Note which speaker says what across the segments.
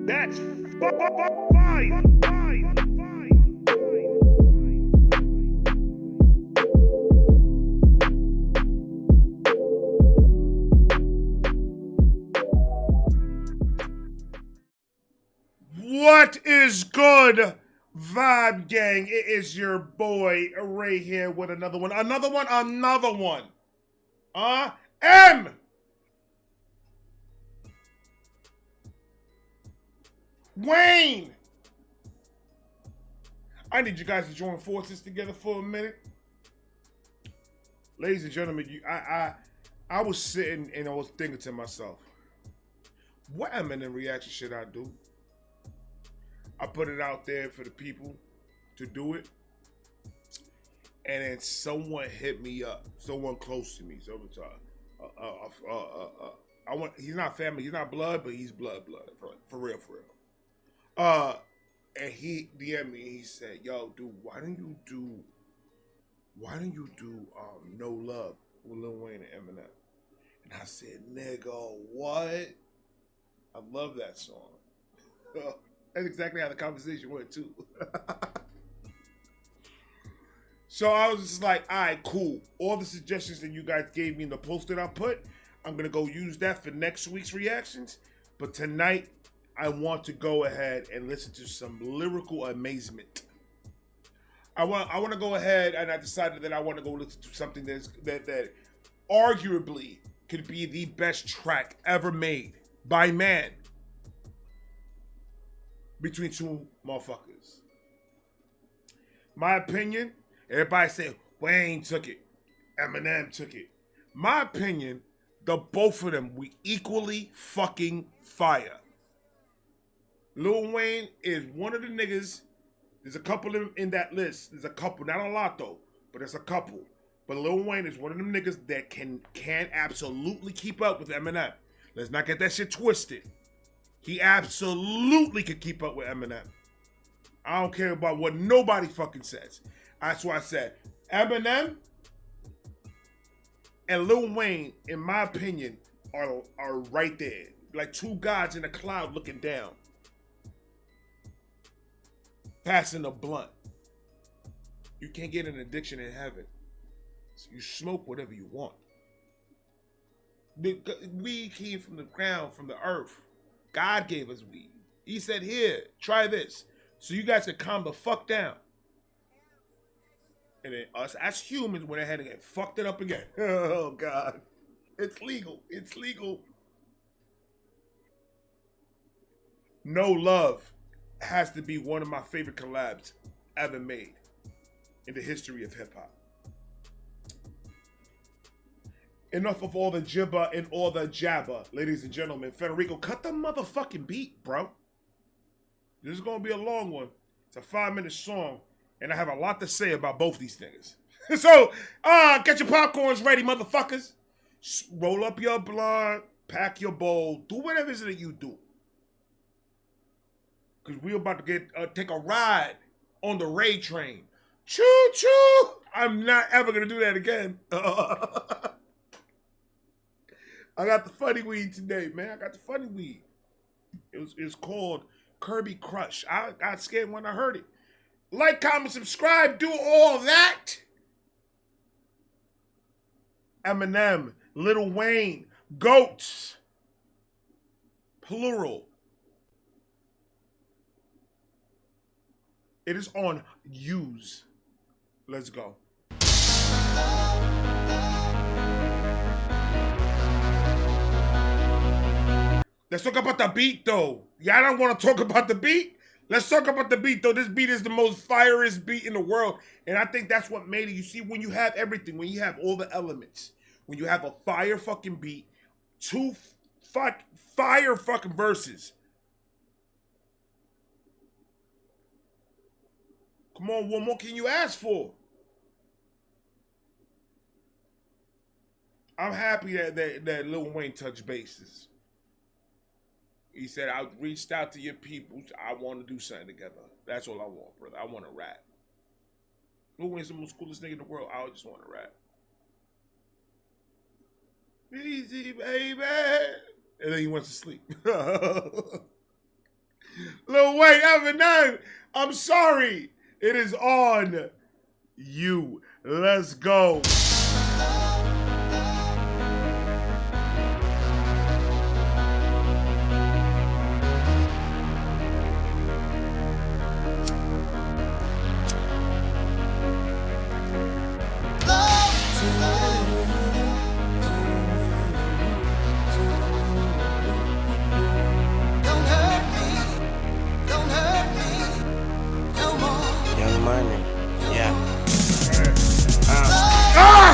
Speaker 1: That's fire. What is good, Vibe Gang? It is your boy Ray here with another one. Another one. M. Wayne. I need you guys to join forces together for a minute. Ladies and gentlemen, I was sitting and I was thinking to myself, what Eminem reaction should I do? I put it out there for the people to do it. And then someone hit me up, someone close to me. Someone he's not family, he's not blood, but he's blood, for real. And he DM'd me and he said, yo, dude, why don't you do No Love with Lil Wayne and Eminem? And I said, nigga, what? I love that song. That's exactly how the conversation went too. So I was just like, all right, cool. All the suggestions that you guys gave me in the post that I put, I'm gonna go use that for next week's reactions. But tonight, I want to go ahead and listen to some lyrical amazement. I want to go ahead, and I decided that I want to go listen to something that arguably could be the best track ever made by man between two motherfuckers. My opinion, everybody say Wayne took it, Eminem took it. My opinion, the both of them we equally fucking fire. Lil Wayne is one of the niggas. There's a couple of them in that list. There's a couple, not a lot though, but there's a couple. But Lil Wayne is one of them niggas that can absolutely keep up with Eminem. Let's not get that shit twisted. He absolutely could keep up with Eminem. I don't care about what nobody fucking says. That's why I said Eminem and Lil Wayne, in my opinion, are right there. Like two gods in a cloud looking down. Passing a blunt. You can't get an addiction in heaven. So you smoke whatever you want. Weed came from the ground, from the earth. God gave us weed. He said, here, try this. So you guys can calm the fuck down. And then us as humans went ahead and fucked it up again. Oh, God. It's legal. It's legal. No Love has to be one of my favorite collabs ever made in the history of hip-hop. Enough of all the jibber and all the jabber, ladies and gentlemen. Federico, cut the motherfucking beat, bro. This is going to be a long one. It's a 5-minute song, and I have a lot to say about both these things. So, get your popcorns ready, motherfuckers. Roll up your blunt, pack your bowl, do whatever it is that you do. Because we're about to take a ride on the Ray train. Choo-choo! I'm not ever going to do that again. I got the funny weed today, man. I got the funny weed. It's called Kirby Crush. I got scared when I heard it. Like, comment, subscribe, do all that. Eminem, Lil Wayne, goats. Plural. It is on Use. Let's go. Let's talk about the beat, though. Y'all don't want to talk about the beat? Let's talk about the beat, though. This beat is the most fieriest beat in the world. And I think that's what made it. You see, when you have everything, when you have all the elements, when you have a fire fucking beat, two fire fucking verses. Come on, what more can you ask for? I'm happy that Lil Wayne touched bases. He said, I reached out to your people. I want to do something together. That's all I want, brother. I want to rap. Lil Wayne's the most coolest nigga in the world. I just want to rap. Easy, baby. And then he went to sleep. Lil Wayne, Eminem, I'm sorry. It is on you. Let's go.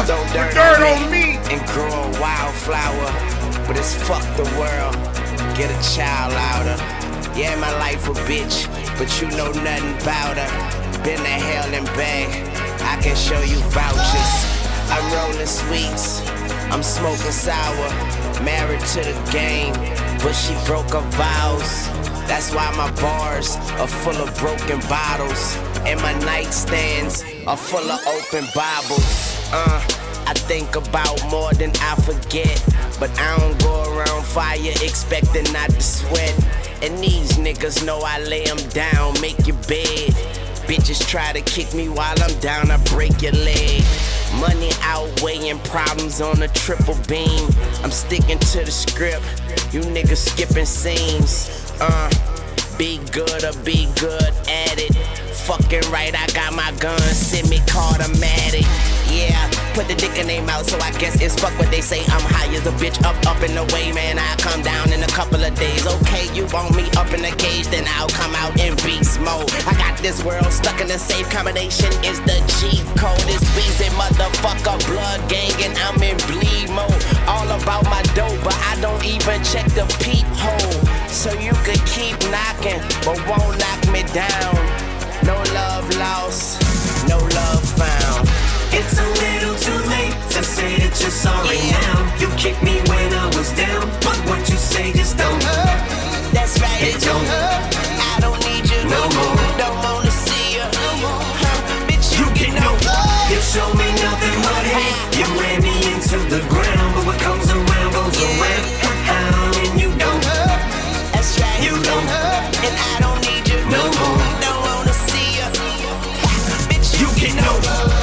Speaker 2: Don't dirt on me and grow a wildflower. But it's fuck the world, get a child out her. Yeah, my life a bitch, but you know nothing about her. Been to hell and back, I can show you vouchers. I'm rolling sweets, I'm smoking sour. Married to the game, but she broke her vows. That's why my bars are full of broken bottles, and my nightstands are full of open Bibles. I think about more than I forget, but I don't go around fire expecting not to sweat. And these niggas know I lay them down, make your bed. Bitches try to kick me while I'm down, I break your leg. Money outweighing problems on a triple beam. I'm sticking to the script, you niggas skipping scenes. Be good or be good at it. Fucking right, I got my gun, semi-automatic. Yeah, put the dick in their mouth, so I guess it's fuck what they say. I'm high as a bitch, up and away, man. I'll come down in a couple of days. Okay, you want me up in the cage, then I'll come out in beast mode. I got this world stuck in a safe combination. Is the cheat code? It's Weezy, motherfucker, blood gang, and I'm in bleed mode. All about my dough, but I don't even check the peephole. So you could keep knocking, but won't knock me down. No love lost, no love found.
Speaker 3: It's a little too late to say that you're sorry now. You kicked me when I was down, but what you say just don't hurt me.
Speaker 2: That's right,
Speaker 3: it don't hurt me.
Speaker 2: I don't need you
Speaker 3: no more.
Speaker 2: Don't wanna see you no more. Bitch,
Speaker 3: you get no love. You show me nothing but hate. You ran me into the ground, but what comes around goes around. And you don't hurt me.
Speaker 2: That's right,
Speaker 3: you don't hurt me.
Speaker 2: And I don't need you
Speaker 3: no more.
Speaker 2: Don't wanna see you. Bitch,
Speaker 3: you get no love.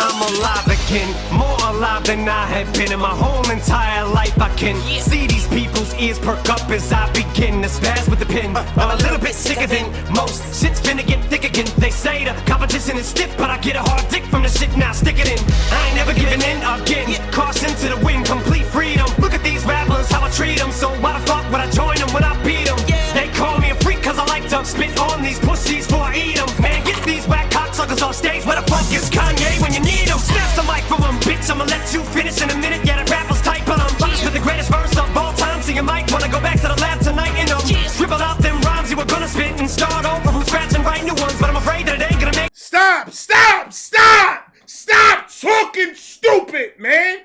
Speaker 3: I'm alive again, more alive than I have been in my whole entire life. I can see these people's ears perk up as I begin to spaz with the pen. I'm a little bit sicker than most. Shit's finna get thick again. They say the competition is stiff, but I get a hard dick from the shit, now stick it in. I ain't never giving in again. Caution to the wind, complete freedom. Look at these rappers, how I treat them. So why the fuck would I join them when I beat them? They call me a freak cause I like to spit on these pussies before I eat them. Man, get these whack cocksuckers off stage. Where the fuck is Kanye when you need him? Snatch the mic from him, bitch, I'ma let you finish in a minute. Yeah, that rapper's tight, but I'm blessed with the greatest verse of all time. So you might wanna go back to the lab tonight and scribble out them rhymes you were gonna spit and start over from scratch and write new ones. But I'm afraid that it ain't gonna make.
Speaker 1: Stop talking stupid, man.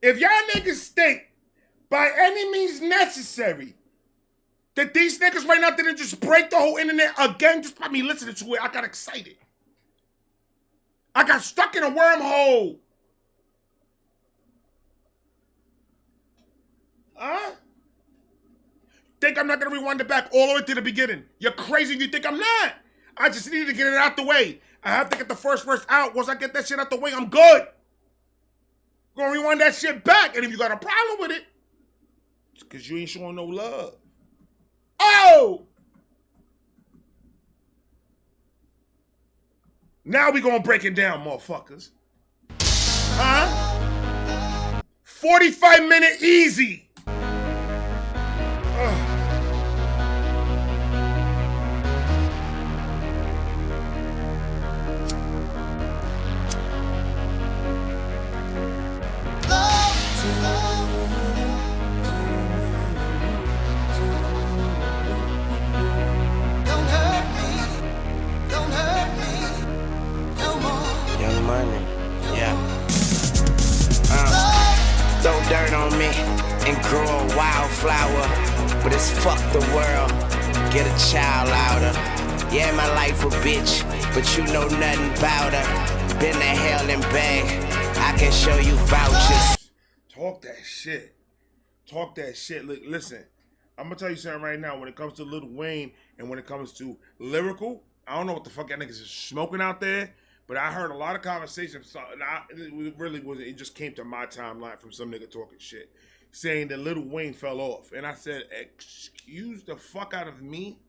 Speaker 1: If y'all niggas think by any means necessary that these niggas right now didn't just break the whole internet again just by me listening to it, I got excited. I got stuck in a wormhole. Huh? Think I'm not gonna rewind it back all the way to the beginning? You're crazy, you think I'm not? I just needed to get it out the way. I have to get the first verse out. Once I get that shit out the way, I'm good. Gonna rewind that shit back. And if you got a problem with it, it's because you ain't showing no love. Oh! Now we gonna break it down, motherfuckers. Huh? 45-minute easy.
Speaker 2: Don't dirt on me and grow a wildflower, but it's fuck the world, get a child out her. Yeah, my life a bitch, but you know nothing about her. Been to hell and back, I can show you vouchers.
Speaker 1: Talk that shit. Talk that shit. Look, listen, I'm gonna tell you something right now. When it comes to Lil Wayne and when it comes to lyrical, I don't know what the fuck that niggas is smoking out there, but I heard a lot of conversations. It really wasn't. It just came to my timeline from some nigga talking shit, saying that Lil Wayne fell off, and I said, "Excuse the fuck out of me."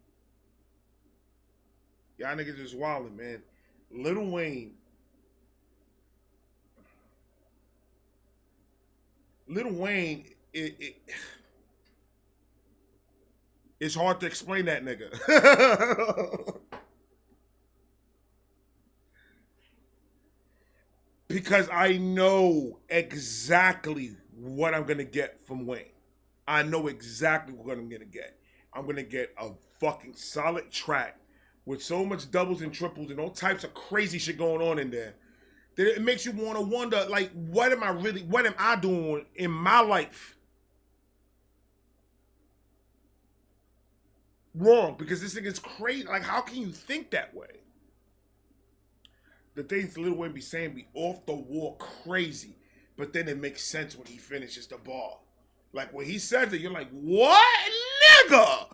Speaker 1: Y'all niggas just wildin', man. Lil Wayne. It's hard to explain that nigga. Because I know exactly what I'm gonna get from Wayne. I know exactly what I'm gonna get. I'm gonna get a fucking solid track with so much doubles and triples and all types of crazy shit going on in there that it makes you want to wonder, like, what am I doing in my life wrong? Because this thing is crazy. Like, how can you think that way? The things Lil Wayne be saying be off the wall crazy, but then it makes sense when he finishes the bar. Like, when he says it, you're like, what, nigga?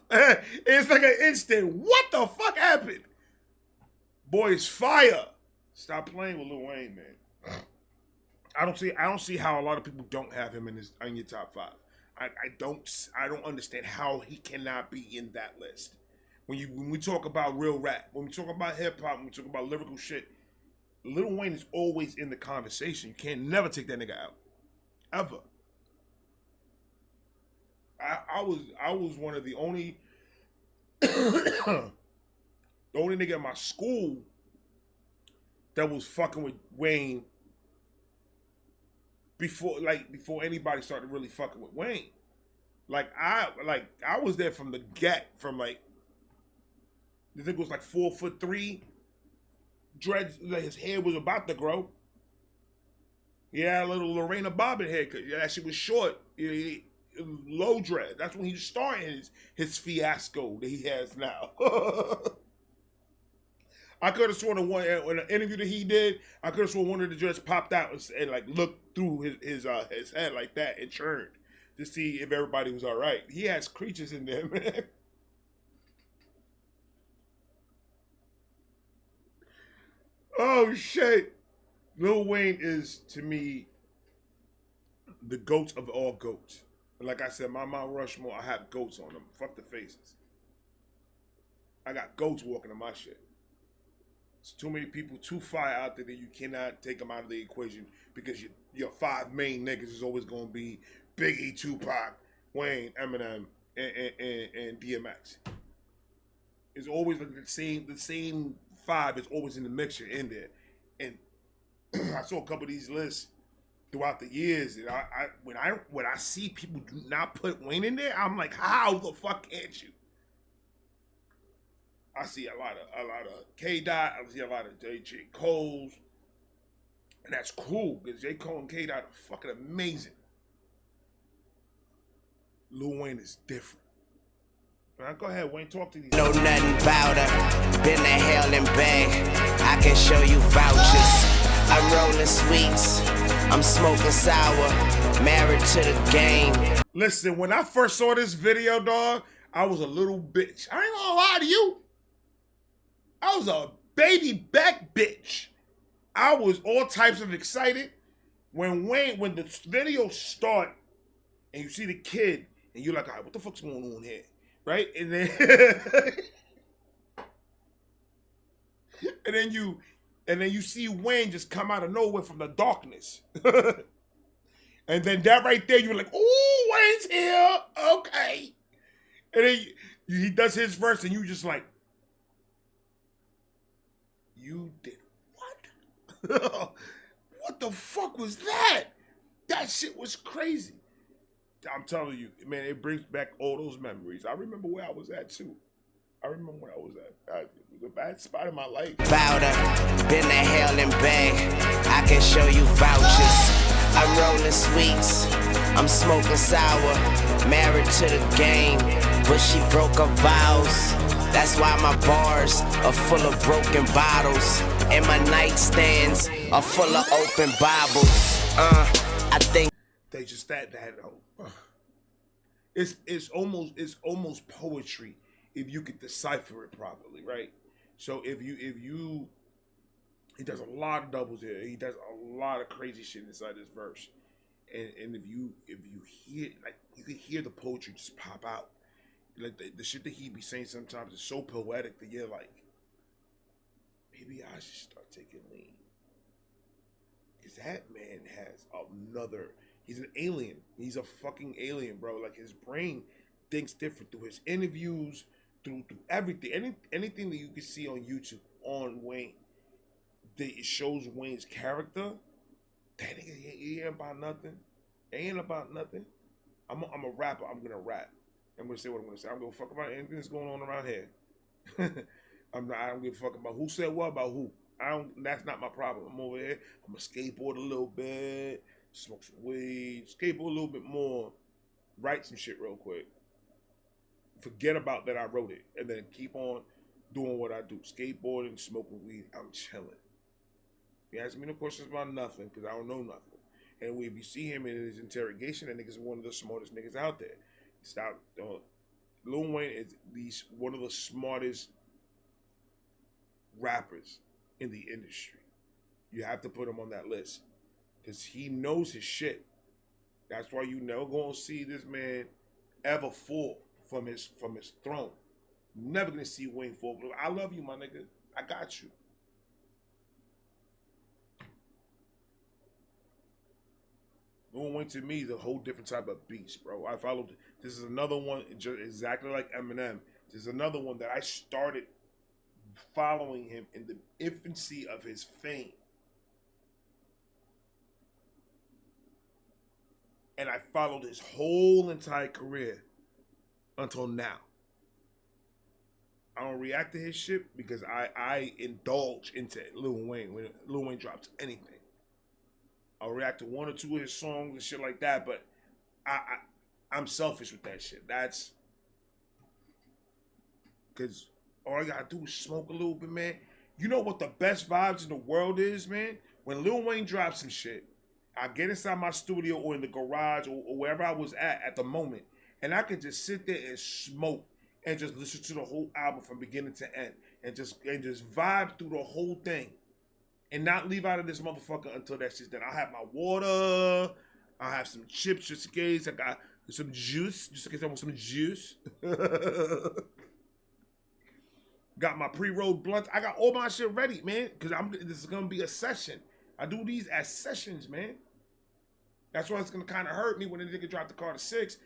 Speaker 1: It's like an instant, what the fuck happened? Boy, it's fire. Stop playing with Lil Wayne, man. I don't see how a lot of people don't have him in your top 5. I don't understand how he cannot be in that list. When we talk about real rap, when we talk about hip hop, when we talk about lyrical shit, Lil Wayne is always in the conversation. You can't never take that nigga out, ever. I was one of the only the only nigga in my school that was fucking with Wayne before anybody started really fucking with Wayne. I was there from the get, from like, I think it was like 4'3", dreads, like his hair was about to grow. He had a little Lorena Bobbitt haircut. Yeah, that shit was short. Low dread. That's when he started his fiasco that he has now. I could have sworn in an interview that he did, I could have sworn one of the dreads popped out and like looked through his head like that and churned to see if everybody was all right. He has creatures in there, man. Oh shit. Lil Wayne is, to me, the goat of all goats. And like I said, my Mount Rushmore, I have goats on them. Fuck the faces. I got goats walking on my shit. There's too many people too far out there that you cannot take them out of the equation, because your 5 main niggas is always going to be Biggie, Tupac, Wayne, Eminem, and DMX. It's always like the same 5 is always in the mixture in there. And I saw a couple of these lists throughout the years, and when I see people do not put Wayne in there, I'm like, how the fuck can't you? I see a lot of K-Dot, I see a lot of J. Cole's, and that's cool, because J. Cole and K-Dot are fucking amazing. Lil Wayne is different. Now, go ahead, Wayne, talk to these.
Speaker 2: Know nothing about her, been to hell and back, I can show you vouchers. I'm rolling sweets, I'm smoking sour, married to the game.
Speaker 1: Listen, when I first saw this video, dog, I was a little bitch. I ain't gonna lie to you. I was a baby back bitch. I was all types of excited. When the video start and you see the kid and you're like, all right, what the fuck's going on here? Right? And then and then you see Wayne just come out of nowhere from the darkness. And then that right there, you're like, ooh, Wayne's here. Okay. And then he does his verse and you just like, you did what? What the fuck was that? That shit was crazy. I'm telling you, man, it brings back all those memories. I remember where I was at, too. I remember where I was at. It was a bad spot in my life.
Speaker 2: Been to hell and back, I can show you vouchers. I'm rolling sweets, I'm smoking sour. Married to the game, but she broke her vows. That's why my bars are full of broken bottles, and my nightstands are full of open Bibles. I think
Speaker 1: they just that it's almost poetry if you could decipher it properly, right? So if you he does a lot of doubles here. He does a lot of crazy shit inside this verse. And if you hear, like, you can hear the poetry just pop out. Like the shit that he be saying sometimes is so poetic that you're like, maybe I should start taking lean. Cause that man has another, he's an alien. He's a fucking alien, bro. Like, his brain thinks different through his interviews, through everything. Anything that you can see on YouTube on Wayne, that it shows Wayne's character. That nigga, he ain't about nothing. It ain't about nothing. I'm a rapper. I'm gonna rap. I'm gonna say what I'm gonna say. I don't give a fuck about anything that's going on around here. I don't give a fuck about who said what about who. That's not my problem. I'm over here. I'm gonna skateboard a little bit, smoke some weed, skateboard a little bit more, write some shit real quick. Forget about that I wrote it, and then keep on doing what I do. Skateboarding, smoking weed. I'm chilling. You ask me no questions about nothing, because I don't know nothing. And if you see him in his interrogation, that nigga's one of the smartest niggas out there. Stop. Lil Wayne is one of the smartest rappers in the industry. You have to put him on that list, because he knows his shit. That's why you never gonna see this man ever fall from his throne. You're never gonna see Wayne fall. I love you, my nigga. I got you. Lil Wayne to me is a whole different type of beast, bro. I followed. This is another one, just exactly like Eminem. This is another one that I started following him in the infancy of his fame. And I followed his whole entire career until now. I don't react to his shit because I indulge into Lil Wayne when Lil Wayne drops anything. I'll react to one or two of his songs and shit like that, but I'm selfish with that shit. That's because all I gotta do is smoke a little bit, man. You know what the best vibes in the world is, man? When Lil Wayne drops some shit, I get inside my studio or in the garage or wherever I was at the moment, and I could just sit there and smoke and just listen to the whole album from beginning to end and just vibe through the whole thing. And not leave out of this motherfucker until that shit's done. I have my water. I have some chips just in case. I got some juice just in case I want some juice. Got my pre-rolled blunts. I got all my shit ready, man. Because this is gonna be a session. I do these as sessions, man. That's why it's gonna kind of hurt me when the nigga drop the Carter 6.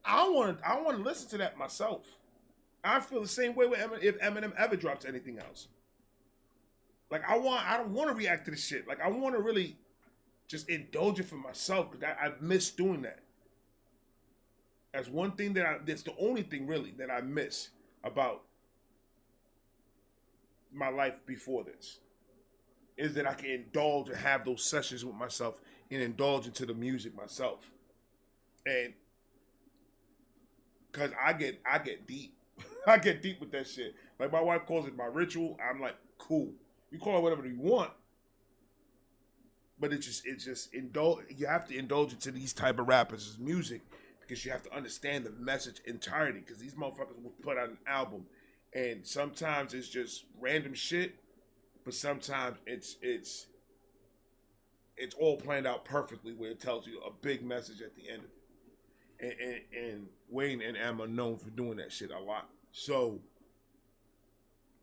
Speaker 1: I want to listen to that myself. I feel the same way with if Eminem ever drops anything else. Like, I don't want to react to this shit. Like, I want to really just indulge it for myself, because I miss doing that. That's one thing that's the only thing really that I miss about my life before this, is that I can indulge and have those sessions with myself and indulge into the music myself. And because I get deep. I get deep with that shit. Like, my wife calls it my ritual. I'm like, cool. You call it whatever you want, but it's just indulge. You have to indulge into these type of rappers' music, because you have to understand the message entirety. Because these motherfuckers will put out an album, and sometimes it's just random shit, but sometimes it's all planned out perfectly, where it tells you a big message at the end of it. And Wayne and Em are known for doing that shit a lot. So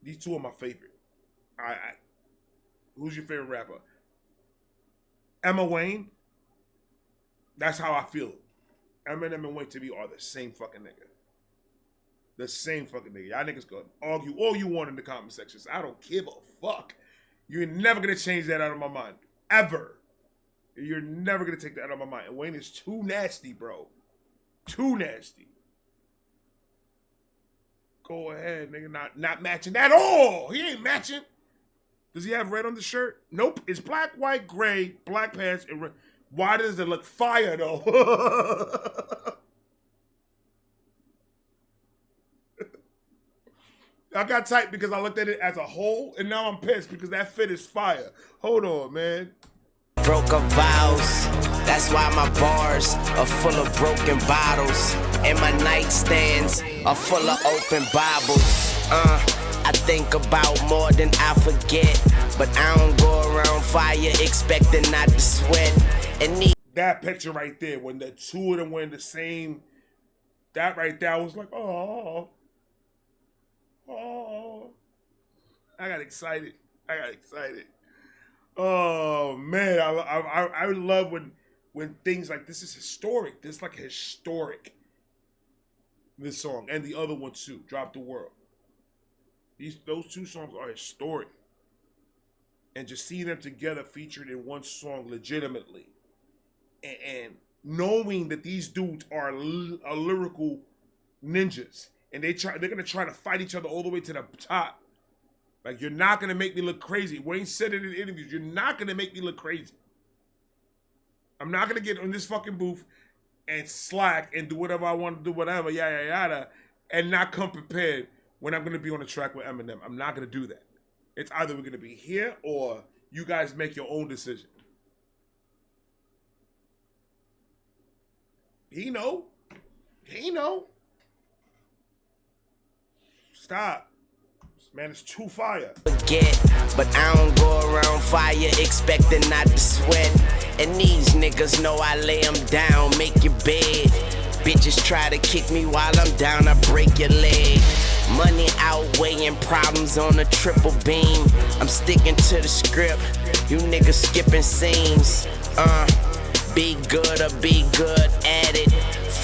Speaker 1: these two are my favorite. Who's your favorite rapper? Emma Wayne. That's how I feel. Eminem and Wayne to me are the same fucking nigga. The same fucking nigga. Y'all niggas go argue all you want in the comment sections. I don't give a fuck. You're never gonna change that out of my mind. Ever. You're never gonna take that out of my mind. And Wayne is too nasty, bro. Too nasty. Go ahead, nigga. Not matching at all. He ain't matching. Does he have red on the shirt? Nope. It's black, white, gray, black pants, and red. Why does it look fire though? I got tight because I looked at it as a whole, and now I'm pissed because that fit is fire. Hold on, man.
Speaker 2: Broke of vows, that's why my bars are full of broken bottles, and my nightstands are full of open Bibles. I think about more than I forget, but I don't go around fire expecting not to sweat. And
Speaker 1: that picture right there, when the two of them were in the same, that right there, I was like, oh. I got excited. Oh man, I love when things like this is historic. This is like historic. This song and the other one too, Drop the World. Those two songs are historic, and just seeing them together featured in one song legitimately, and knowing that these dudes are lyrical ninjas, and they're gonna try to fight each other all the way to the top. Like, you're not gonna make me look crazy. Wayne said it in interviews. You're not gonna make me look crazy. I'm not gonna get in this fucking booth and slack and do whatever I want to do, whatever, yada yada, and not come prepared when I'm gonna be on the track with Eminem. I'm not gonna do that. It's either we're gonna be here or you guys make your own decision. He know. Stop. Man, it's too fire.
Speaker 2: Forget, but I don't go around fire expecting not to sweat. And these niggas know I lay them down, make your bed. Bitches try to kick me while I'm down, I break your leg. Money outweighing problems on a triple beam. I'm sticking to the script, you niggas skipping scenes. Be good or be good at it.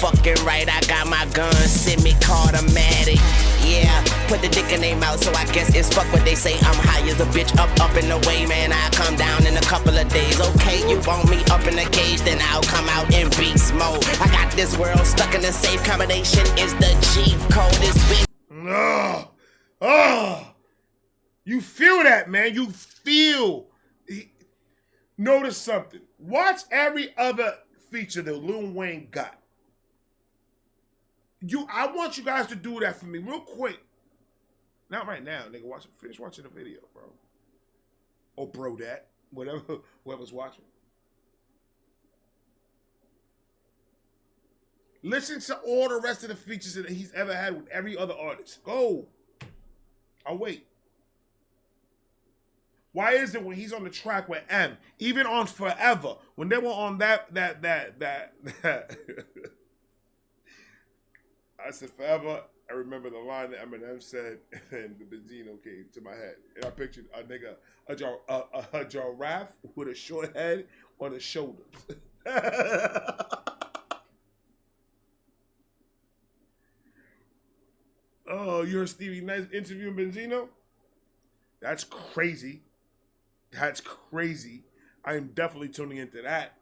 Speaker 2: Fucking right, I got my gun, semi-automatic. Yeah, put the dick in their mouth, so I guess it's fuck what they say. I'm high as a bitch, up and away, man. I come down in a couple of days. Okay, you want me up in the cage, then I'll come out in beast mode. I got this world stuck in a safe combination. Is the cheat code this week?
Speaker 1: You feel that, man? You feel. Notice something. Watch every other feature that Lil Wayne got. I want you guys to do that for me real quick. Not right now, nigga. Finish watching the video, bro. Or bro that. Whoever's watching. Listen to all the rest of the features that he's ever had with every other artist. Go. I'll wait. Why is it when he's on the track with M, even on Forever, when they were on that I said Forever, I remember the line that Eminem said, and the Benzino came to my head. And I pictured a nigga, a giraffe with a short head on his shoulders. Oh, you heard Stevie Nicks interviewing Benzino? That's crazy. That's crazy. I am definitely tuning into that.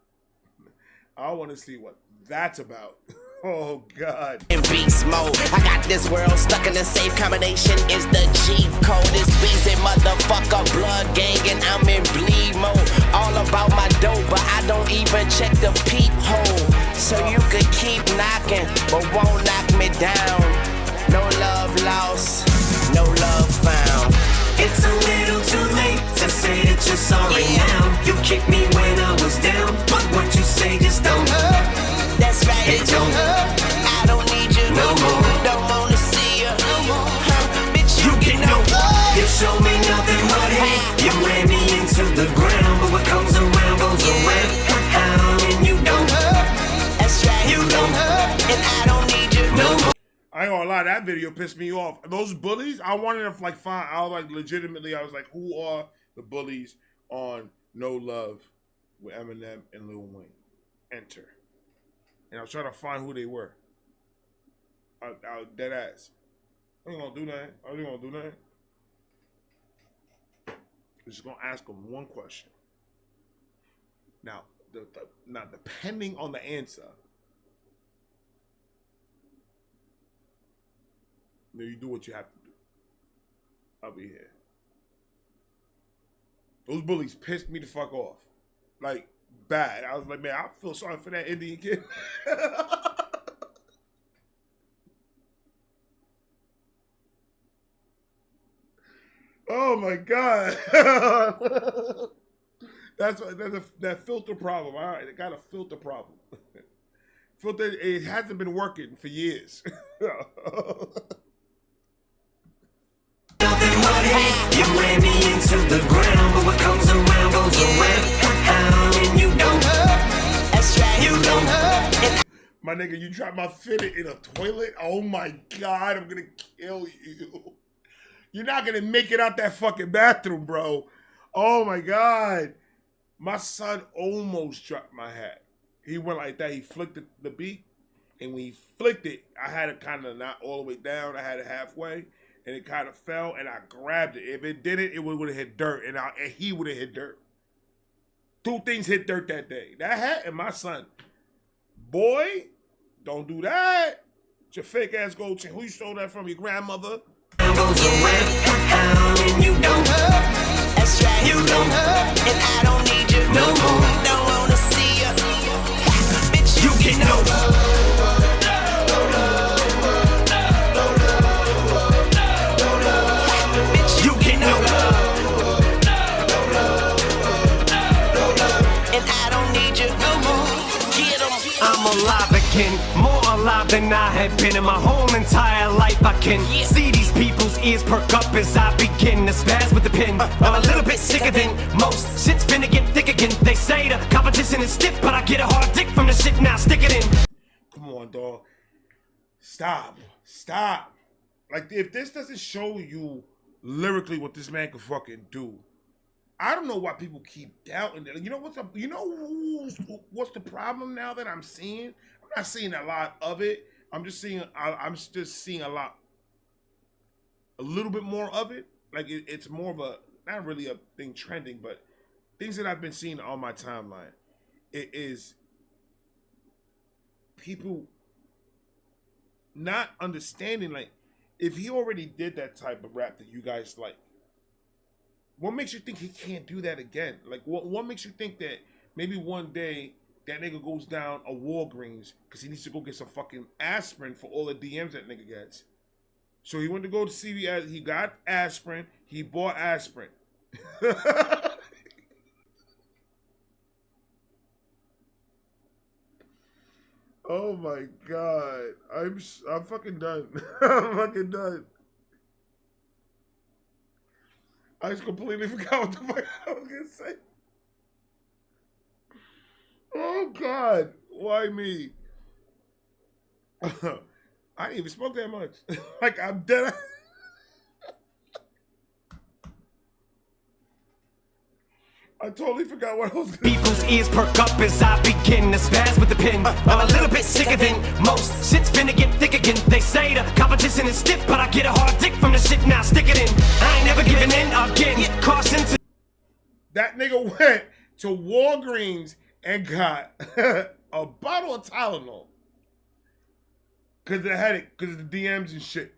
Speaker 1: I want to see what that's about. Oh, God.
Speaker 2: In beast mode, I got this world stuck in a safe combination. Is the cheat code? This reason, motherfucker, blood gang, and I'm in bleed mode. All about my dope, but I don't even check the peephole. So you could keep knocking, but won't knock me down. No love lost, no love found.
Speaker 3: It's a little too late to say that you're sorry now. You kicked me when I was down, but what you say just don't hurt.
Speaker 2: That's right,
Speaker 3: it don't hurt.
Speaker 2: I don't need you
Speaker 3: no more.
Speaker 2: Don't wanna see you no more. Bitch, you get no love.
Speaker 3: You show me nothing but hate. You ran me into the ground, but what comes around goes around. And you don't hurt.
Speaker 2: That's right,
Speaker 3: you don't hurt.
Speaker 2: And I don't need you no more.
Speaker 1: I ain't gonna lie, that video pissed me off. Those bullies, I wanted to find. I was like, legitimately, I was like, who are the bullies on No Love with Eminem and Lil Wayne? Enter. And I was trying to find who they were. I dead ass. I ain't gonna do nothing. I'm just gonna ask them one question. Now, depending on the answer, you do what you have to do. I'll be here. Those bullies pissed me the fuck off. Like, bad. I was like, man, I feel sorry for that Indian kid. Oh my God. That's that filter problem. All right, it got a filter problem. Filter, it hasn't been working for years.
Speaker 3: You ran me into the ground, but what comes around goes around. And you don't hurt. That's right. You don't hurt.
Speaker 1: My nigga, you dropped my fitted in a toilet? Oh my God, I'm gonna kill you. You're not gonna make it out that fucking bathroom, bro. Oh my God. My son almost dropped my hat. He went like that. He flicked the beak, and when he flicked it, I had it kind of not all the way down. I had it halfway, and it kind of fell, and I grabbed it. If it didn't, it would have hit dirt, and he would have hit dirt. Two things hit dirt that day. That hat and my son. Boy, don't do that. It's your fake ass gold chain. Who you stole that from? Your grandmother?
Speaker 3: Goes around. And you don't hurt. That's right. You don't hurt. And I don't need you no more. Don't wanna see you. Bitch, you can know. Bitch, you can know. And I don't need you no more. Get 'em. I'm alive again, more alive than I have been in my whole entire life. I can see these people's ears perk up as I begin to spaz with the pen. I'm a little bit sicker than most. Shit's finna get thick again. They say the competition is stiff, but I get a hard dick from the shit now. Stick it in.
Speaker 1: Come on, dog. Stop. Stop. Like, if this doesn't show you lyrically what this man can fucking do, I don't know why people keep doubting it. You know what's up? You know what's the problem now that I'm seeing? I'm not seeing a lot of it. I'm just seeing a little bit more of it. Like it's more of a, not really a thing trending, but things that I've been seeing on my timeline. It is people not understanding, like, if he already did that type of rap that you guys like, what makes you think he can't do that again? Like, what makes you think that maybe one day that nigga goes down a Walgreens because he needs to go get some fucking aspirin for all the DMs that nigga gets? So he went to go to CVS, he got aspirin, he bought aspirin. Oh my God. I'm fucking done. I'm fucking done. I just completely forgot what the fuck I was gonna say. Oh God, why me? I didn't even smoke that much. Like, I'm dead. I totally forgot what I was gonna
Speaker 3: People's ears perk up as I begin to spaz with the pen. I'm a little bit sicker than most. Shit's finna get thick again. They say the competition is stiff, but I get a hard dick from the shit now. Stick it in. I ain't never giving in again. Caution to.
Speaker 1: That nigga went to Walgreens and got a bottle of Tylenol because of the headache, because of the DMs and shit.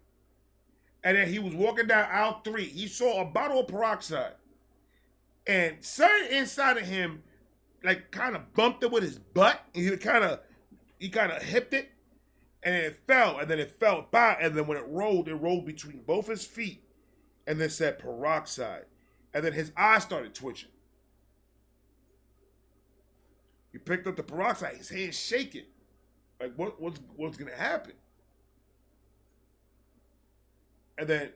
Speaker 1: And then he was walking down aisle 3. He saw a bottle of peroxide. And something inside of him, like, kind of bumped it with his butt. And he kind of hipped it. And it fell. And then it fell back. And then when it rolled between both his feet. And then said peroxide. And then his eyes started twitching. He picked up the peroxide. His hand's shaking. Like, what's going to happen? And then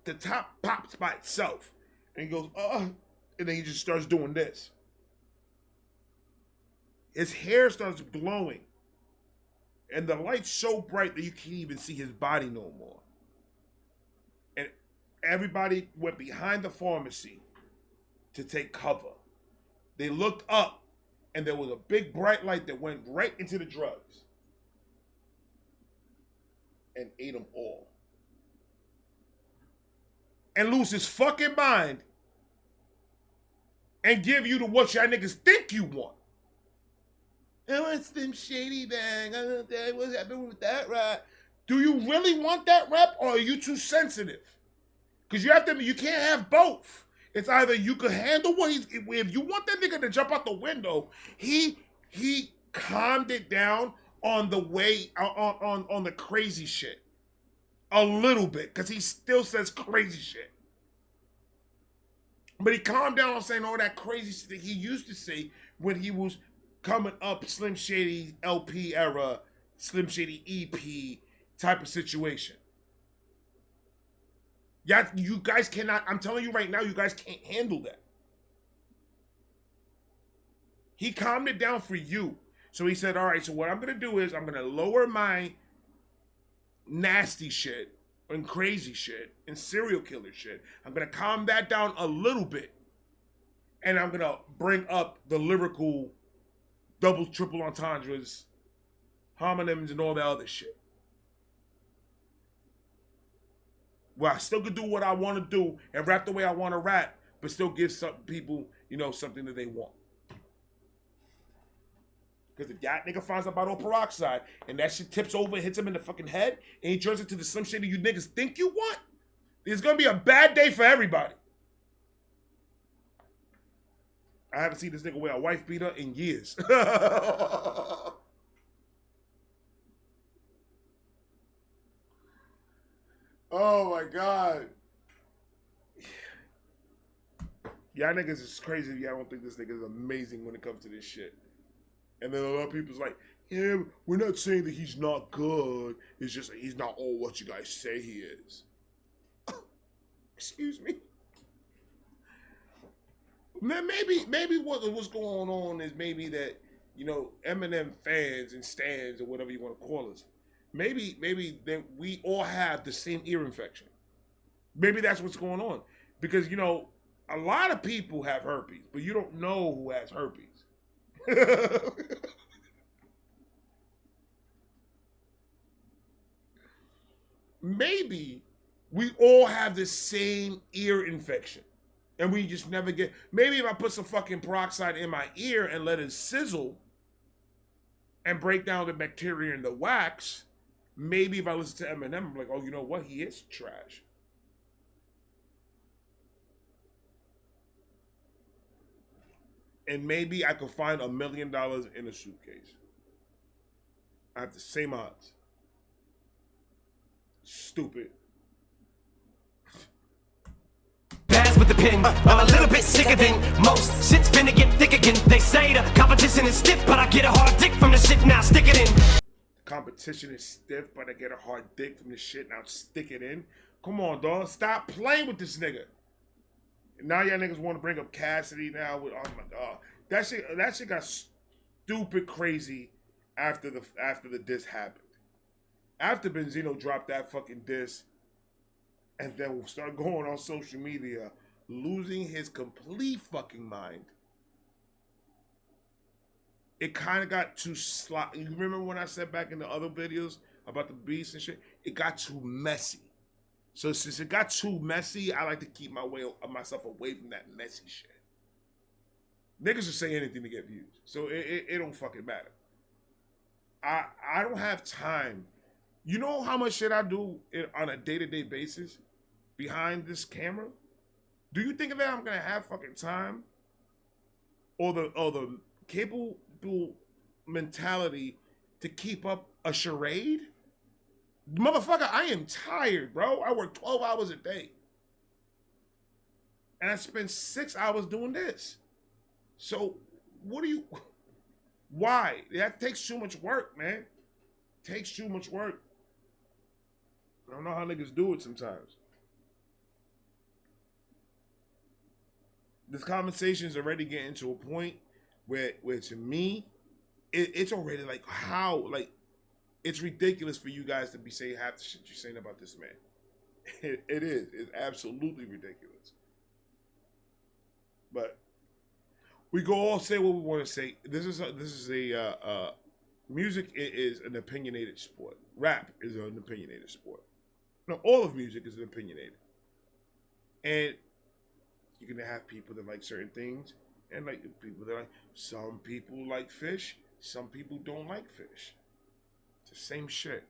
Speaker 1: the top pops by itself. And he goes, and then he just starts doing this. His hair starts glowing. And the light's so bright that you can't even see his body no more. And everybody went behind the pharmacy to take cover. They looked up, and there was a big bright light that went right into the drugs. And ate them all. And lose his fucking mind and give you to what y'all niggas think you want. I want Slim Shady bang. I don't know what's happening with that rap. Do you really want that rap, or are you too sensitive? Because you can't have both. It's either you could handle what he's. If you want that nigga to jump out the window, he calmed it down on the way on the crazy shit a little bit because he still says crazy shit. But he calmed down on saying all that crazy shit that he used to say when he was coming up Slim Shady LP era, Slim Shady EP type of situation. Yeah, you guys cannot, I'm telling you right now, you guys can't handle that. He calmed it down for you. So he said, all right, so what I'm going to do is I'm going to lower my nasty shit and crazy shit and serial killer shit. I'm going to calm that down a little bit. And I'm going to bring up the lyrical double, triple entendres, homonyms, and all that other shit. Well, I still could do what I want to do and rap the way I want to rap, but still give some people, you know, something that they want. Because if that nigga finds out about all peroxide and that shit tips over and hits him in the fucking head and he turns into the Slim Shady you niggas think you want, it's going to be a bad day for everybody. I haven't seen this nigga wear a wife beater in years. Oh my God. Y'all niggas is crazy if y'all don't think this nigga is amazing when it comes to this shit. And then a lot of people's like, yeah, we're not saying that he's not good. It's just that he's not all what you guys say he is. Excuse me. Maybe what's going on is maybe that, you know, Eminem fans and stans or whatever you want to call us, maybe that we all have the same ear infection. Maybe that's what's going on. Because, you know, a lot of people have herpes, but you don't know who has herpes. Maybe we all have the same ear infection and we just never get. Maybe if I put some fucking peroxide in my ear and let it sizzle and break down the bacteria in the wax, maybe if I listen to Eminem, I'm like, oh, you know what? He is trash. And maybe I could find $1 million in a suitcase. I have the same odds. Stupid.
Speaker 3: Pass with the pen, I'm a little bit sicker than most. Shit's finna get thick again. They say the competition is stiff, but I get a hard dick from the shit, now stick it in.
Speaker 1: The competition is stiff, but I get a hard dick from the shit, now stick it in. Come on, dog. Stop playing with this nigga. Now y'all niggas want to bring up Cassidy now with, oh my God. That shit got stupid crazy after the diss happened. After Benzino dropped that fucking diss and then start going on social media, losing his complete fucking mind. It kind of got too sloppy. You remember when I said back in the other videos about the beats and shit? It got too messy. So since it got too messy, I like to keep myself away from that messy shit. Niggas will say anything to get views. So it don't fucking matter. I don't have time. You know how much shit I do on a day-to-day basis behind this camera? Do you think that I'm gonna have fucking time? Or the capable mentality to keep up a charade? Motherfucker, I am tired, bro. I work 12 hours a day. And I spend 6 hours doing this. So, why? That takes too much work, man. Takes too much work. I don't know how niggas do it sometimes. This conversation is already getting to a point where to me, it's already like how, like, it's ridiculous for you guys to be saying half the shit you're saying about this man. It is. It's absolutely ridiculous. But we go all say what we want to say. Music is an opinionated sport. Rap is an opinionated sport. No, all of music is opinionated. And you're going to have people that like certain things and like people that like, some people like fish, some people don't like fish. It's the same shit.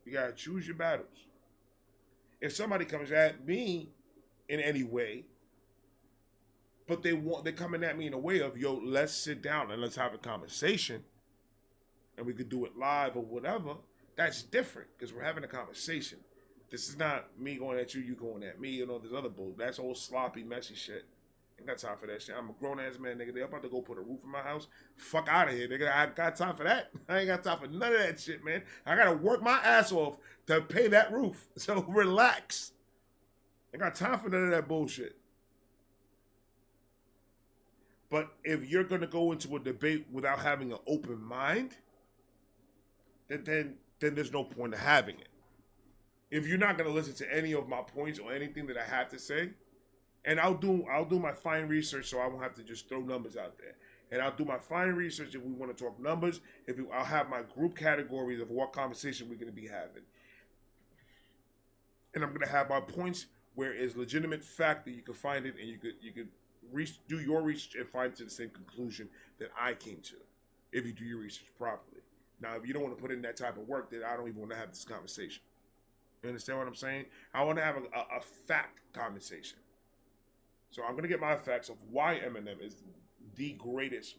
Speaker 1: You got to choose your battles. If somebody comes at me in any way. But they're coming at me in a way of, yo, let's sit down and let's have a conversation. And we could do it live or whatever. That's different because we're having a conversation. This is not me going at you, you going at me, and all this other bull. That's all sloppy, messy shit. Ain't got time for that shit. I'm a grown ass man, nigga. They about to go put a roof in my house. Fuck out of here, nigga. I got time for that. I ain't got time for none of that shit, man. I gotta work my ass off to pay that roof. So relax. I got time for none of that bullshit. But if you're gonna go into a debate without having an open mind, then there's no point of having it. If you're not gonna listen to any of my points or anything that I have to say, and I'll do my fine research so I won't have to just throw numbers out there. And I'll do my fine research if we want to talk numbers. I'll have my group categories of what conversation we're going to be having. And I'm going to have my points where it's legitimate fact that you can find it and you could do your research and find to the same conclusion that I came to if you do your research properly. Now, if you don't want to put in that type of work, then I don't even want to have this conversation. You understand what I'm saying? I want to have a fact conversation. So I'm going to get my facts of why Eminem is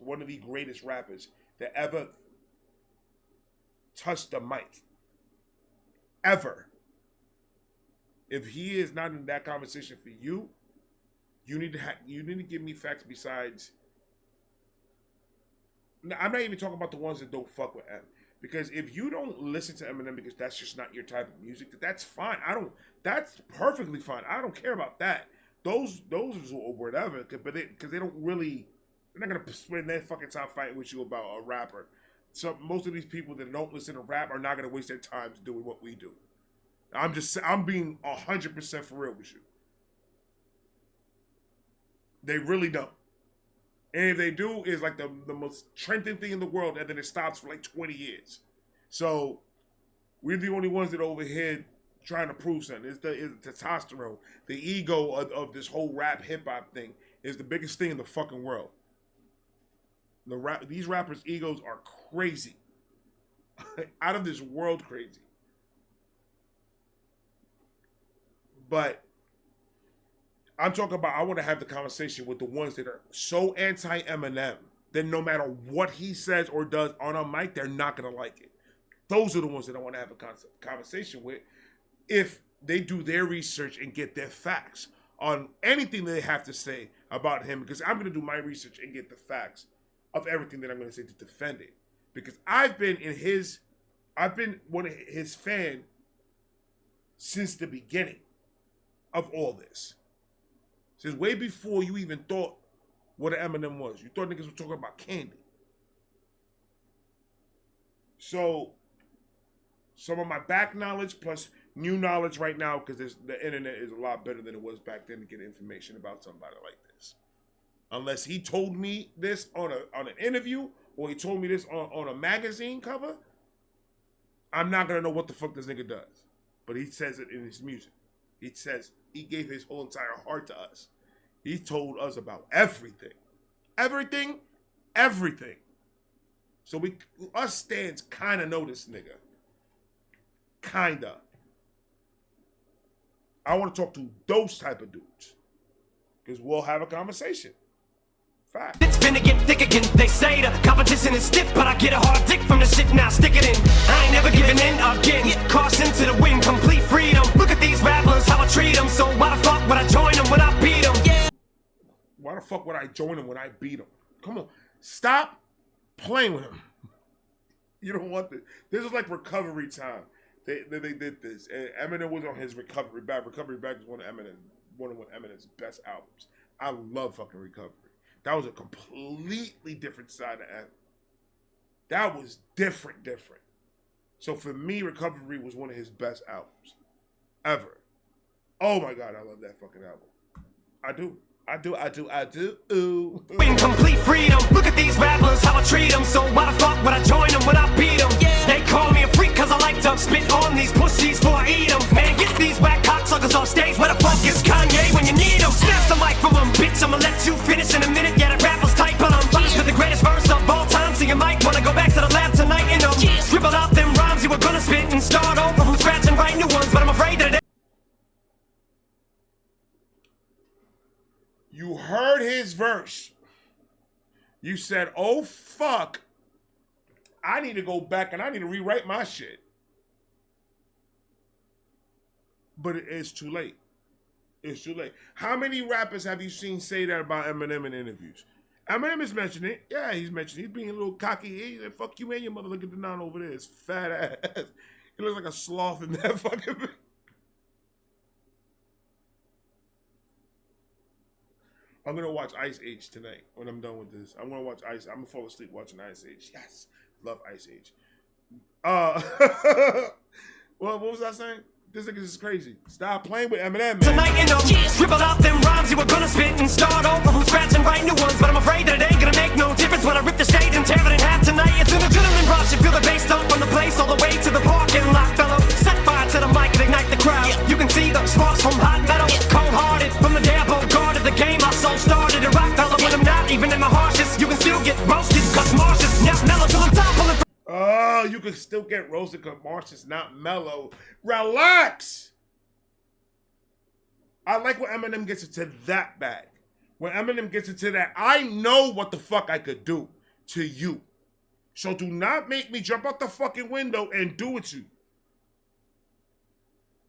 Speaker 1: one of the greatest rappers that ever touched the mic. Ever. If he is not in that conversation for you, you need to give me facts besides. I'm not even talking about the ones that don't fuck with M. Because if you don't listen to Eminem because that's just not your type of music, that's fine. That's perfectly fine. I don't care about that. Those or whatever, because they don't really, they're not gonna spend their fucking time fighting with you about a rapper. So most of these people that don't listen to rap are not gonna waste their time doing what we do. I'm being 100% for real with you. They really don't. And if they do, it's like the most trending thing in the world, and then it stops for like 20 years. So we're the only ones that are over here trying to prove something. It's the testosterone, the ego of this whole rap hip hop thing is the biggest thing in the fucking world. These rappers' egos are crazy, out of this world crazy. But I'm talking about, I want to have the conversation with the ones that are so anti-Eminem that no matter what he says or does on a mic, they're not gonna like it. Those are the ones that I want to have a conversation with. If they do their research and get their facts on anything they have to say about him, because I'm going to do my research and get the facts of everything that I'm going to say to defend it. Because I've been one of his fan since the beginning of all this. Since way before you even thought what an Eminem was. You thought niggas were talking about candy. So, some of my back knowledge plus new knowledge right now, because the internet is a lot better than it was back then to get information about somebody like this. Unless he told me this on an interview or he told me this on a magazine cover, I'm not going to know what the fuck this nigga does. But he says it in his music. He says he gave his whole entire heart to us. He told us about everything. Everything. Everything. So us stands kind of know this nigga. Kinda. I want to talk to those type of dudes. Because we'll have a conversation. Fact.
Speaker 3: It's finna get thick again. They say the competition is stiff, but I get a hard dick from the shit, now stick it in. I ain't never giving in again. Caution to the wind, complete freedom. Look at these rappers, how I treat them. So why the fuck would I join them when I beat them? Yeah.
Speaker 1: Why the fuck would I join them when I beat them? Come on. Stop playing with him. You don't want this. This is like recovery time. They did this, and Eminem was on his Recovery Back. Recovery Back is one of Eminem's best albums. I love fucking Recovery. That was a completely different side of M. That was different. So for me, Recovery was one of his best albums ever. Oh my God, I love that fucking album. I do. Ooh.
Speaker 3: In complete freedom. Look at these rappers, how I treat them. So why the fuck would I join them when I beat them? Yeah. They call me a freak cause I like to spit on these pussies before I eat them. Man, get these whack cocksuckers off stage. Where the fuck is Kanye when you need them? Snatch the mic from them, bitch. I'ma let you finish in a minute. Yeah, the rappers tight, but I'm finished with the greatest verse of all time. So you might wanna go back to the lab tonight and scribble out them rhymes you were gonna spit and start over from scratch and write new ones. But I'm afraid that
Speaker 1: You heard his verse. You said, oh, fuck. I need to go back and I need to rewrite my shit. But it is too late. It's too late. How many rappers have you seen say that about Eminem in interviews? Eminem is mentioning it. Yeah, he's mentioning it. He's being a little cocky. He's like, fuck you and your mother. Look at the nine over there. It's fat ass. He looks like a sloth in that fucking... I'm going to watch Ice Age tonight when I'm done with this. I'm going to watch Ice. I'm going to fall asleep watching Ice Age. Yes. Love Ice Age. Well, what was I saying? This nigga is crazy. Stop playing with Eminem, man.
Speaker 3: Tonight, you know, scribble out them rhymes you were gonna spit and start over from scratch and write new ones. But I'm afraid that it ain't gonna make no difference when I rip the stage and tear it in half tonight. It's an adrenaline rush. You feel the bass dump from the place all the way to the parking lot, fellow. Set fire to the mic and ignite the crowd. You can see the sparks from hot metal. Cold-hearted from the day I guarded the game. My soul started to rock, fella. When I'm not even in my harshest, you can still get roasted. Cause Mars is now mellow till I'm top pulling.
Speaker 1: Oh, you can still get roasted because Marsh is not mellow. Relax. I like when Eminem gets into that bag. When Eminem gets into that, I know what the fuck I could do to you. So do not make me jump out the fucking window and do it to you.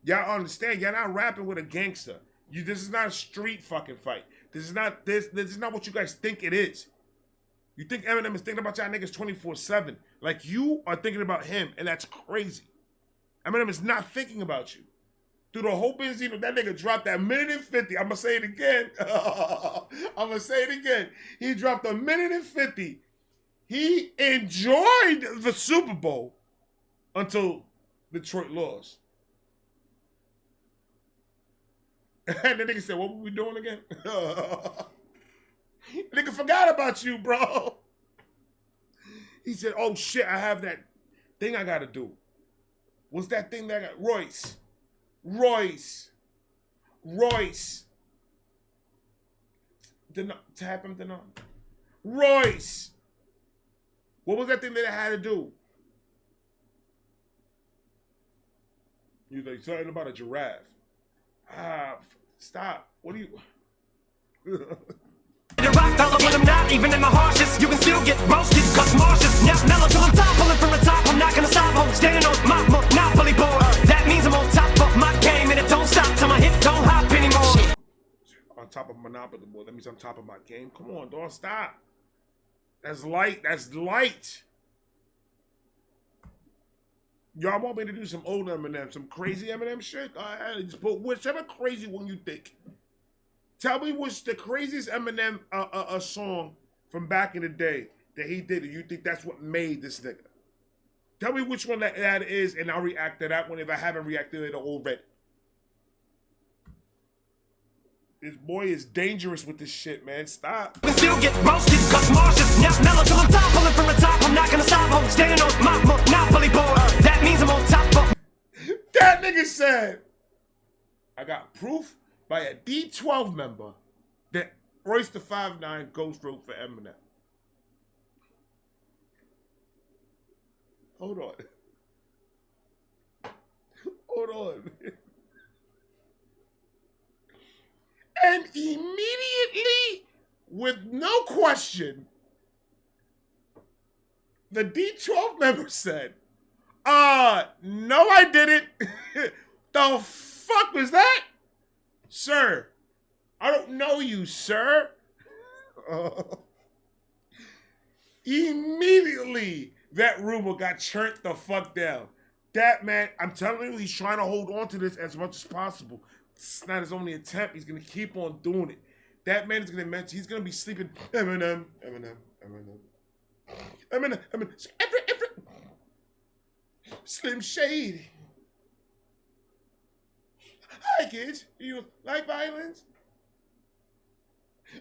Speaker 1: Y'all understand? Y'all not rapping with a gangster. This is not a street fucking fight. This is not what you guys think it is. You think Eminem is thinking about y'all niggas 24/7. Like you are thinking about him, and that's crazy. Eminem is not thinking about you. Through the whole Benzino, that nigga dropped that minute and 50. I'm going to say it again. I'm going to say it again. He dropped a minute and 50. He enjoyed the Super Bowl until Detroit lost. And the nigga said, what were we doing again? Nigga forgot about you, bro. He said, oh shit, I have that thing I got to do. What's that thing that I got? Royce. Tap him, Denon. Royce. What was that thing that I had to do? You like something about a giraffe. Stop. What do you...
Speaker 3: The rock fella when I'm not even in my harshest. You can still get roasted, cause Mars is now mellow till I'm top. Pulling from the top, I'm not gonna stop. I'm standing on my monopoly board. That means I'm on top of my game, and it don't stop till my hip don't hop anymore.
Speaker 1: On top of monopoly board, that means I'm top of my game. Come on, dog, stop. That's light. That's light. Y'all want me to do some old Eminem, some crazy Eminem shit? Just put whichever crazy one you think. Tell me what's the craziest Eminem a song from back in the day that he did, and you think that's what made this nigga. Tell me which one that is, and I'll react to that one if I haven't reacted to it already. This boy is dangerous with this shit, man. Stop.
Speaker 3: You can still get roasted, cause Mars is now mellow till I'm top. Pulling from the top, I'm not gonna stop. I'm standing on my monopoly board. That means I'm on top of...
Speaker 1: That nigga said, I got proof by a D12 member that Royce the 5'9" ghost wrote for Eminem. Hold on. Hold on. And immediately, with no question, the D12 member said, no, I didn't. The fuck was that? Sir, I don't know you, sir. Immediately, that rumor got churned the fuck down. That man, I'm telling you, he's trying to hold on to this as much as possible. It's not his only attempt. He's going to keep on doing it. That man is going to mention, he's going to be sleeping. Eminem. Slim Shady. Hi, kids. Do you like violence?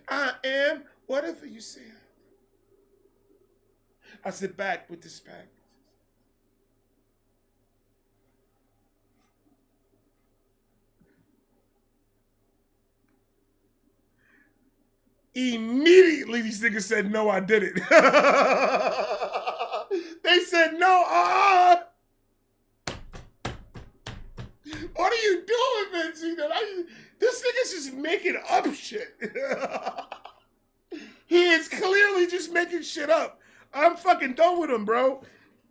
Speaker 1: I am whatever you say. I sit back with this pack. Immediately, these niggas said, no, I didn't. They said, no, What are you doing, Vincent? This nigga's just making up shit. He is clearly just making shit up. I'm fucking done with him, bro.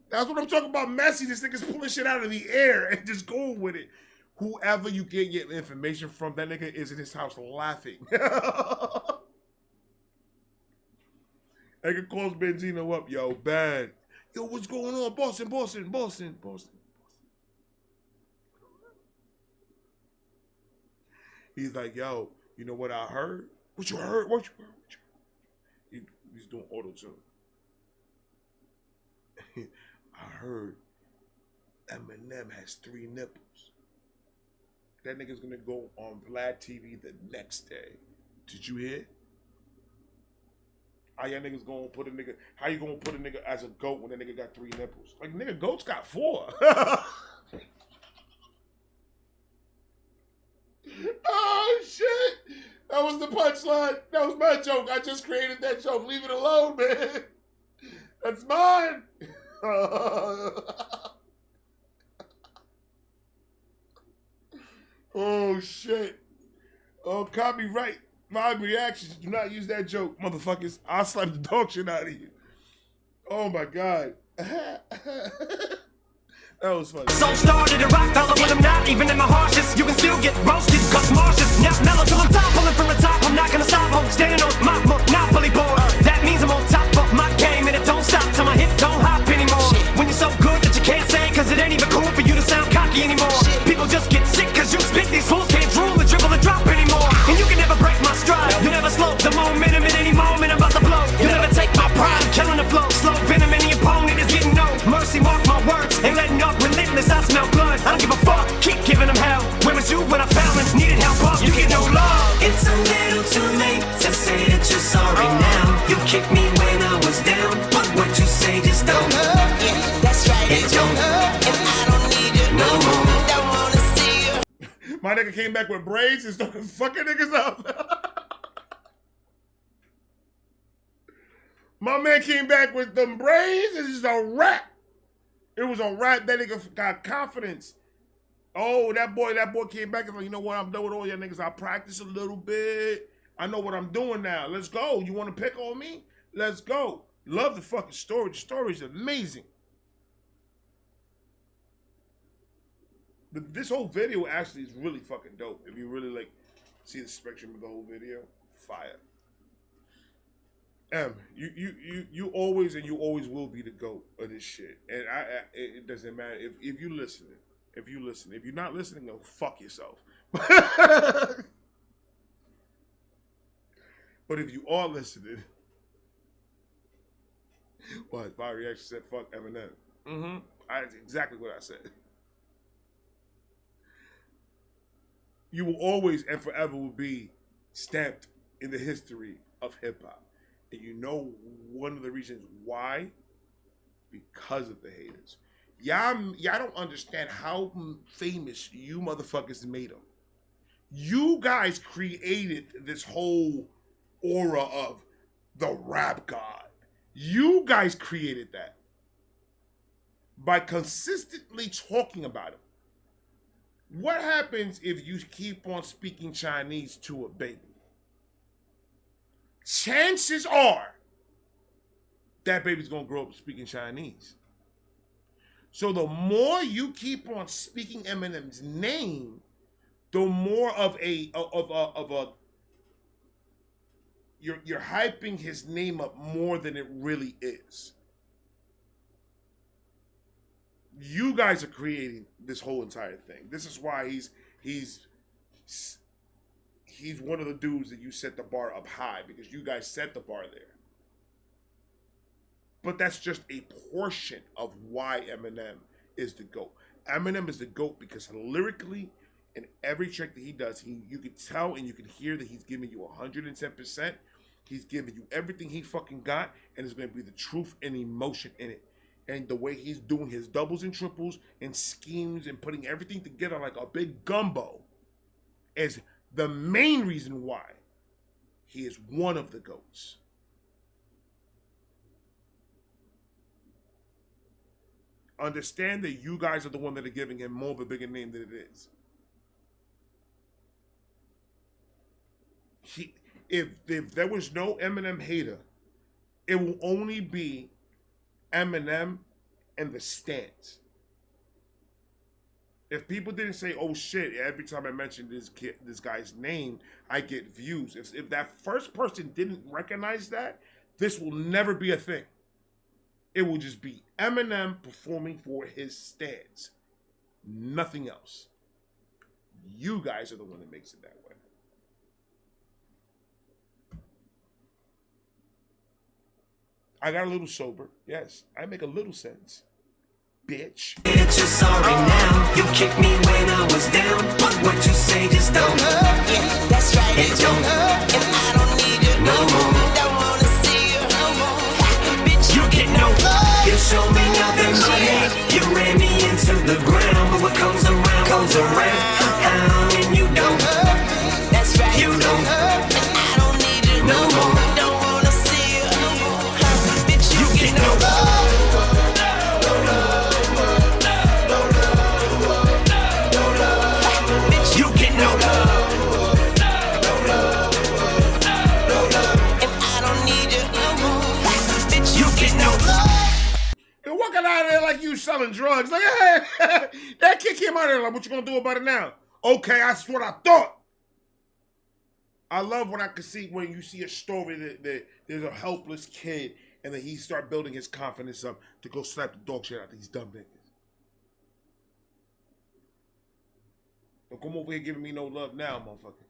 Speaker 1: That's what I'm talking about, messy. This nigga's pulling shit out of the air and just going with it. Whoever you get your information from, that nigga is in his house laughing. Nigga calls Benzino up, yo, bad. Yo, what's going on? Boston. He's like, yo, you know what I heard? What you heard? He's doing auto-tune. I heard Eminem has 3 nipples. That nigga's gonna go on Vlad TV the next day. Did you hear? How y'all niggas gonna put a nigga? How you gonna put a nigga as a goat when that nigga got 3 nipples? Like, nigga, goats got 4. Oh shit! That was the punchline. That was my joke. I just created that joke. Leave it alone, man. That's mine. Oh shit. Oh, copyright. My reactions. Do not use that joke, motherfuckers. I'll slap the dog shit out of you. Oh my god. That was funny.
Speaker 3: So started a rock fella when I'm not even in my harshest. You can still get roasted, cause Marcius. Now mellow till I'm top, pulling from the top. I'm not gonna stop, I'm standing on my monopoly board. That means I'm on top of my game, and it don't stop till my hip don't hop anymore. When you're so good that you can't say, cause it ain't even cool for you to sound cocky anymore. People just get sick cause you spit, these fools can't drool and dribble and drop anymore. And you can never break my stride, you never slow the momentum at any moment I'm about to blow. You never take my pride, I'm killing the flow. Slow venom, any opponent is getting no mercy, mark my words, ain't letting up, relentless, I smell blood. I don't give a fuck, keep giving them hell. Where was you when I found and needed help up? You get no love. It's a little too late to say that you're sorry now. You kicked me when I was down, but what you say just don't hurt.
Speaker 2: Yeah, that's right, it don't hurt. And I don't need it no more. Don't wanna see you.
Speaker 1: My nigga came back with braids and started fucking niggas up. My man came back with them braids. It's just a rap. It was a rap. That nigga got confidence. Oh, that boy came back and like, you know what? I'm done with all y'all niggas. I practice a little bit. I know what I'm doing now. Let's go. You want to pick on me? Let's go. Love the fucking story. The story's amazing. This whole video actually is really fucking dope. If you really like see the spectrum of the whole video, fire. You always and you always will be the GOAT of this shit. And it doesn't matter if you listening. If you listen. If you're not listening, go fuck yourself. But if you are listening, what? My reaction said fuck Eminem. That's exactly what I said. You will always and forever will be stamped in the history of hip hop. And you know one of the reasons why? Because of the haters. Y'all don't understand how famous you motherfuckers made them. You guys created this whole aura of the rap god. You guys created that by consistently talking about him. What happens if you keep on speaking Chinese to a baby? Chances are that baby's gonna grow up speaking Chinese. So the more you keep on speaking Eminem's name, the more of a you're hyping his name up more than it really is. You guys are creating this whole entire thing. This is why he's one of the dudes that you set the bar up high, because you guys set the bar there. But that's just a portion of why Eminem is the GOAT. Eminem is the GOAT because lyrically, in every track that he does, you can tell and you can hear that he's giving you 110%. He's giving you everything he fucking got, and it's going to be the truth and emotion in it. And the way he's doing his doubles and triples and schemes and putting everything together like a big gumbo is the main reason why he is one of the GOATs. Understand that you guys are the one that are giving him more of a bigger name than it is. if there was no Eminem hater, it will only be Eminem and the stance. If people didn't say, "Oh shit," every time I mention this guy's name, I get views. If that first person didn't recognize that, this will never be a thing. It will just be Eminem performing for his stance. Nothing else. You guys are the one that makes it that way. I got a little sober. Yes, I make a little sense. Bitch.
Speaker 3: Bitch, you're sorry now. You kicked me when I was down. But what you say just don't hurt.
Speaker 2: Yeah, that's right.
Speaker 3: It don't hurt.
Speaker 2: And I don't need you
Speaker 3: No more.
Speaker 2: Don't wanna see you no more. Bitch,
Speaker 3: You get no love. You show me nothing but hate. You ran me into the ground. But what comes around comes around. And you don't hurt.
Speaker 2: that's right.
Speaker 3: You don't hurt.
Speaker 2: And I don't need you
Speaker 3: No more.
Speaker 2: Don't wanna see you no more. Bitch,
Speaker 3: You get no love.
Speaker 2: Bitch,
Speaker 3: You get no love.
Speaker 2: and I don't need you no more. Bitch,
Speaker 3: You get no love.
Speaker 1: You're walking out of there like you selling drugs. Like, hey, that kid came out of there like, what you gonna do about it now? Okay, that's what I thought. I love when I can see when you see a story that there's a helpless kid and then he start building his confidence up to go slap the dog shit out of these dumb niggas. Don't come over here giving me no love now, motherfucker.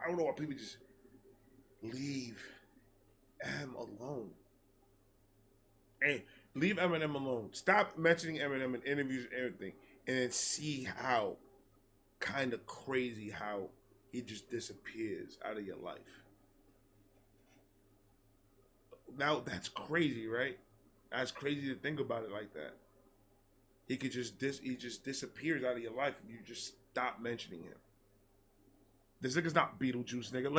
Speaker 1: I don't know why people just leave M alone. And leave Eminem alone. Stop mentioning Eminem in interviews and everything. And then see how kind of crazy how he just disappears out of your life. Now that's crazy, right? That's crazy to think about it like that. He just disappears out of your life and you just stop mentioning him. This nigga's not Beetlejuice, nigga.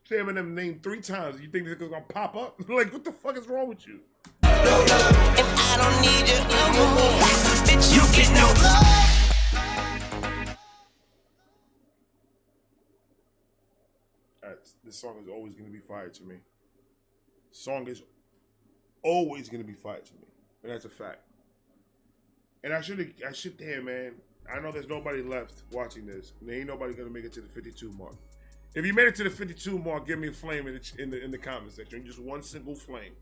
Speaker 1: Say Eminem name 3 times. You think this nigga's gonna pop up? Like, what the fuck is wrong with you?
Speaker 2: and I don't need you no more. Bitch,
Speaker 3: You get no love.
Speaker 1: This song is always gonna be fire to me. Song is always gonna be fire to me, and that's a fact. And I should damn man. I know there's nobody left watching this. And there ain't nobody gonna make it to the 52 mark. If you made it to the 52 mark, give me a flame in the comment section. Just one single flame.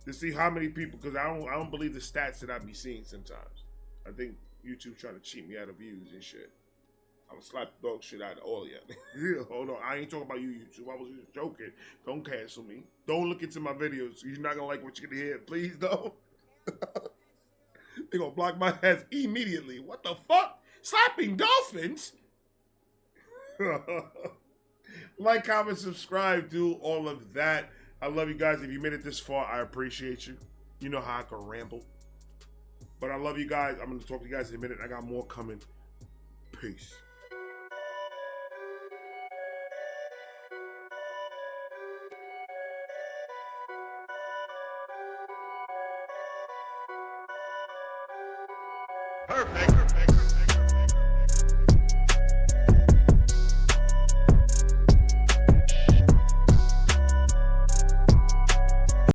Speaker 1: To see how many people, because I don't believe the stats that I be seeing sometimes. I think YouTube trying to cheat me out of views and shit. I'm gonna slap the dog shit out of all of y'all. Hold on, I ain't talking about you, YouTube. I was just joking. Don't cancel me. Don't look into my videos. You're not gonna like what you're gonna hear. Please don't. They're gonna block my ass immediately. What the fuck? Slapping dolphins? Like, comment, subscribe, do all of that. I love you guys. If you made it this far, I appreciate you. You know how I can ramble. But I love you guys. I'm gonna talk to you guys in a minute. I got more coming. Peace.
Speaker 4: Perfect.